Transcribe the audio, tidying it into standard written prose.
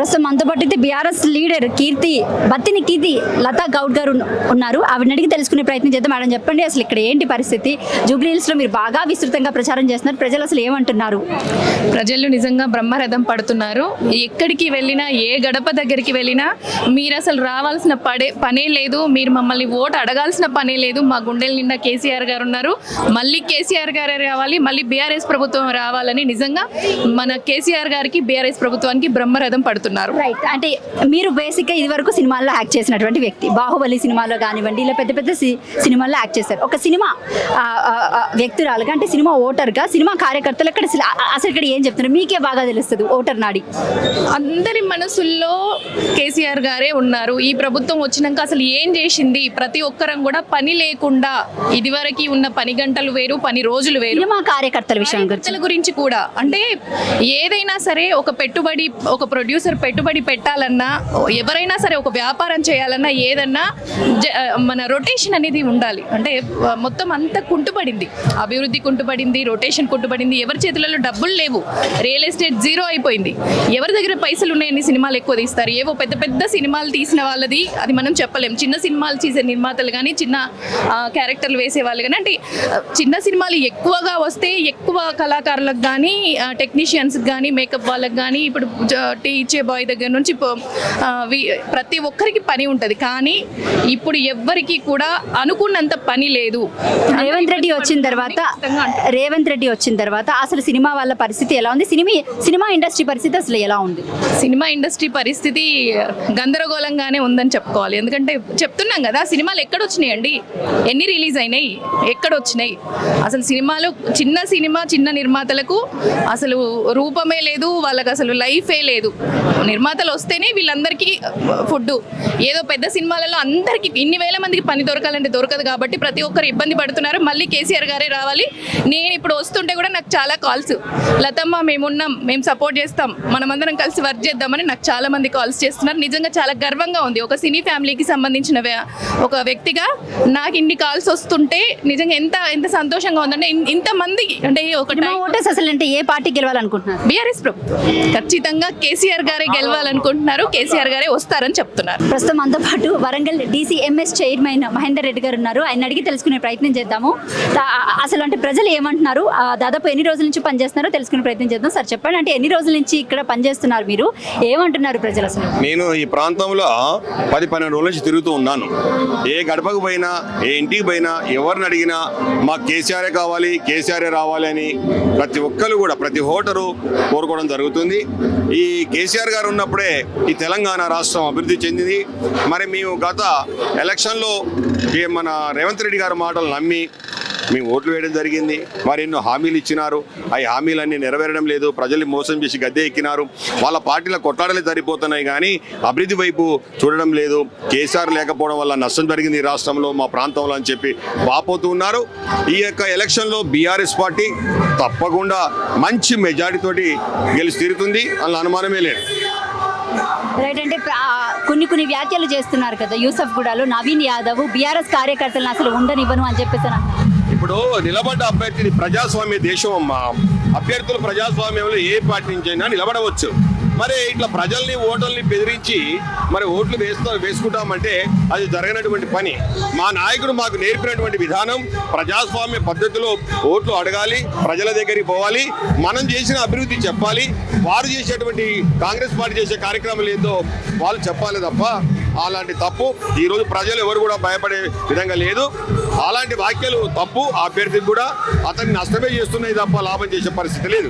ప్రస్తుతం మనతో పాటు అయితే బీఆర్ఎస్ లీడర్ బత్తిని కీర్తి లతా గౌడ్ గారు ఉన్నారు. ఆవిడని అడిగి తెలుసుకునే ప్రయత్నం చేద్దాం. మేడం చెప్పండి, అసలు ఇక్కడ ఏంటి పరిస్థితి? జూబ్లీ హిల్స్ లో మీరు బాగా విస్తృతంగా ప్రచారం చేస్తున్నారు, ప్రజలు అసలు ఏమంటున్నారు? ప్రజలు నిజంగా బ్రహ్మరథం పడుతున్నారు. ఎక్కడికి వెళ్ళినా, ఏ గడప దగ్గరికి వెళ్ళినా మీరు అసలు రావాల్సిన పనే లేదు, మీరు మమ్మల్ని ఓటు అడగాల్సిన పనే లేదు. మా గుండెల నిండా కేసీఆర్ గారు ఉన్నారు, మళ్ళీ కేసీఆర్ గారే రావాలి, మళ్ళీ బీఆర్ఎస్ ప్రభుత్వం రావాలని నిజంగా మన కేసీఆర్ గారికి బీఆర్ఎస్ ప్రభుత్వానికి బ్రహ్మరథం పడుతున్నారు. రైట్, అంటే మీరు బేసిక్గా ఇది వరకు సినిమాల్లో యాక్ట్ చేసినటువంటి వ్యక్తి, బాహుబలి సినిమాలో కానివ్వండి, ఇలా పెద్ద పెద్ద సినిమాల్లో యాక్ట్ చేశారు. ఒక సినిమా వ్యక్తురాలుగా, అంటే సినిమా ఓటర్గా, సినిమా కార్యకర్తలు అసలు ఇక్కడ ఏం చెప్తున్నారు? మీకే బాగా తెలుస్తుంది ఓటర్ నాడి. అందరి మనసుల్లో కేసీఆర్ గారే ఉన్నారు. ఈ ప్రభుత్వం వచ్చినాక అసలు ఏం చేసింది? ప్రతి ఒక్కరం కూడా పని లేకుండా, ఇదివరకు ఉన్న పని గంటలు వేరు, పని రోజులు వేరు. సినిమా కార్యకర్తల విషయం గురించి కూడా, అంటే ఏదైనా సరే ఒక పెట్టుబడి, ఒక ప్రొడ్యూసర్ పెట్టుబడి పెట్టాలన్నా, ఎవరైనా సరే ఒక వ్యాపారం చేయాలన్నా, ఏదన్నా మన రొటేషన్ అనేది ఉండాలి. అంటే మొత్తం అంతా కుంటుపడింది, అభివృద్ధి కుంటుపడింది, రొటేషన్ కుంటుపడింది. ఎవరి చేతులలో డబ్బులు లేవు, రియల్ ఎస్టేట్ జీరో అయిపోయింది. ఎవరి దగ్గర పైసలు ఉన్నాయని సినిమాలు ఎక్కువ తీస్తారు. ఏవో పెద్ద పెద్ద సినిమాలు తీసిన వాళ్ళది అది మనం చెప్పలేం. చిన్న సినిమాలు తీసే నిర్మాతలు కానీ, చిన్న క్యారెక్టర్లు వేసే వాళ్ళు కానీ, అంటే చిన్న సినిమాలు ఎక్కువగా వస్తే ఎక్కువ కళాకారులకు కానీ, టెక్నీషియన్స్కి కానీ, మేకప్ వాళ్ళకి కానీ, ఇప్పుడు టీ ఇచ్చే బాయ్ దగ్గర నుంచి ప్రతి ఒక్కరికి పని ఉంటుంది. కానీ ఇప్పుడు ఎవ్వరికి కూడా అనుకున్నంత పని లేదు. రేవంత్ రెడ్డి వచ్చిన తర్వాత అసలు సినిమా వాళ్ళ పరిస్థితి ఎలా ఉంది? సినిమా ఇండస్ట్రీ పరిస్థితి అసలు ఎలా ఉంది? సినిమా ఇండస్ట్రీ పరిస్థితి గందరగోళంగానే ఉందని చెప్పుకోవాలి. ఎందుకంటే చెప్తున్నాం కదా, సినిమాలు ఎక్కడొచ్చినాయండి? ఎన్ని రిలీజ్ అయినాయి? ఎక్కడొచ్చినాయి? అసలు సినిమాలు, చిన్న నిర్మాతలకు అసలు రూపమే లేదు, వాళ్ళకి అసలు లైఫే లేదు. నిర్మాతలు వస్తేనే వీళ్ళందరికీ ఫుడ్. ఏదో పెద్ద సినిమాలలో అందరికీ ఇన్ని వేల మందికి పని దొరకాలంటే దొరకదు. కాబట్టి ప్రతి ఒక్కరు ఇబ్బంది పడుతున్నారు. మళ్ళీ కేసీఆర్ గారే రావాలి. నేను ఇప్పుడు వస్తుంటే కూడా నాకు చాలా కాల్స్, లతమ్మ మేమున్నాం, మేము సపోర్ట్ చేస్తాం, మనమందరం కలిసి వర్క్ చేద్దామని నాకు చాలా మంది కాల్స్ చేస్తున్నారు. నిజంగా చాలా గర్వంగా ఉంది. ఒక సినీ ఫ్యామిలీకి సంబంధించిన ఒక వ్యక్తిగా నాకు ఇన్ని కాల్స్ వస్తుంటే నిజంగా ఎంత సంతోషంగా ఉందంటే, ఇంతమంది అంటే ఓటర్స్ అసలు అంటే ఏ పార్టీ గెలవాలనుకుంటున్నారు? బీఆర్ఎస్ ప్రభుత్వం ఖచ్చితంగా కేసీఆర్ గారే గెలవాలనుకుంటున్నారు, కేసీఆర్ గారే వస్తారని చెప్తున్నారు. ప్రస్తుతం మనతో పాటు వరంగల్ DCMS చైర్మన్ మహేందర్ రెడ్డి గారు ఉన్నారు. ఆయన అడిగి తెలుసుకునే ప్రయత్నం చేద్దాము. అసలు అంటే ప్రజలు ఏమంటున్నారు, దాదాపు ఎన్ని రోజుల నుంచి పనిచేస్తున్నారో తెలుసుకునే ప్రయత్నం చేద్దాం. సార్ చెప్పండి, అంటే ఎన్ని రోజుల నుంచి ఇక్కడ పనిచేస్తున్నారు మీరు? ఏమంటున్నారు ప్రజలు అసలు? నేను ఈ ప్రాంతంలో 10-12 రోజుల నుంచి తిరుగుతూ ఉన్నాను. ఏ గడపకు పోయినా, ఏ ఇంటికి పోయినా, ఎవరిని అడిగినా మాకు కేసీఆరే కావాలి, కేసీఆరే రావాలి అని ప్రతి ఒక్కరు కూడా, ప్రతి ఓటరు కోరుకోవడం జరుగుతుంది. ఈ కేసీఆర్ గారు ఉన్నప్పుడే ఈ తెలంగాణ రాష్ట్రం అభివృద్ధి చెందింది. మరి మేము గత ఎలక్షన్లో మన రేవంత్ రెడ్డి గారి మాటలు నమ్మి మేము ఓట్లు వేయడం జరిగింది. వారు ఎన్నో హామీలు ఇచ్చినారు, ఆ హామీలన్నీ నెరవేరడం లేదు. ప్రజల్ని మోసం చేసి గద్దె ఎక్కినారు. వాళ్ళ పార్టీల కొట్లాడలే సరిపోతున్నాయి కానీ అభివృద్ధి వైపు చూడడం లేదు. కేసీఆర్ లేకపోవడం వల్ల నష్టం జరిగింది ఈ రాష్ట్రంలో, మా ప్రాంతంలో అని చెప్పి వాపోతూ ఉన్నారు. ఈ యొక్క ఎలక్షన్లో బీఆర్ఎస్ పార్టీ తప్పకుండా మంచి మెజారిటీతోటి గెలిచి తీరుతుంది, అందులో అనుమానమే లేదు. రైట్, అంటే కొన్ని వ్యాఖ్యలు చేస్తున్నారు కదా, యూసఫ్ గూడలో నవీన్ యాదవ్ బీఆర్ఎస్ కార్యకర్తలను అసలు ఉండనివ్వను అని చెప్పేసి. ఇప్పుడు నిలబడ్డ అభ్యర్థిని, ప్రజాస్వామ్య దేశం అమ్మా, అభ్యర్థులు ప్రజాస్వామ్యంలో ఏ పార్టీ నుంచి అయినా నిలబడవచ్చు. మరి ఇట్లా ప్రజల్ని, ఓటర్ని బెదిరించి మరి ఓట్లు వేసుకుంటామంటే అది జరగనటువంటి పని. మా నాయకుడు మాకు నేర్పినటువంటి విధానం ప్రజాస్వామ్య పద్ధతిలో ఓట్లు అడగాలి, ప్రజల దగ్గరికి పోవాలి, మనం చేసిన అభివృద్ధి చెప్పాలి, వారు చేసేటువంటి కాంగ్రెస్ పార్టీ చేసే కార్యక్రమాలు ఏందో వాళ్ళు చెప్పాలి తప్ప అలాంటి తప్పు ఈరోజు ప్రజలు ఎవరు కూడా భయపడే విధంగా లేదు. అలాంటి వ్యాఖ్యలు తప్పు. ఆ అభ్యర్థికి కూడా అతన్ని నష్టమే చేస్తున్నాయి తప్ప లాభం చేసే పరిస్థితి లేదు.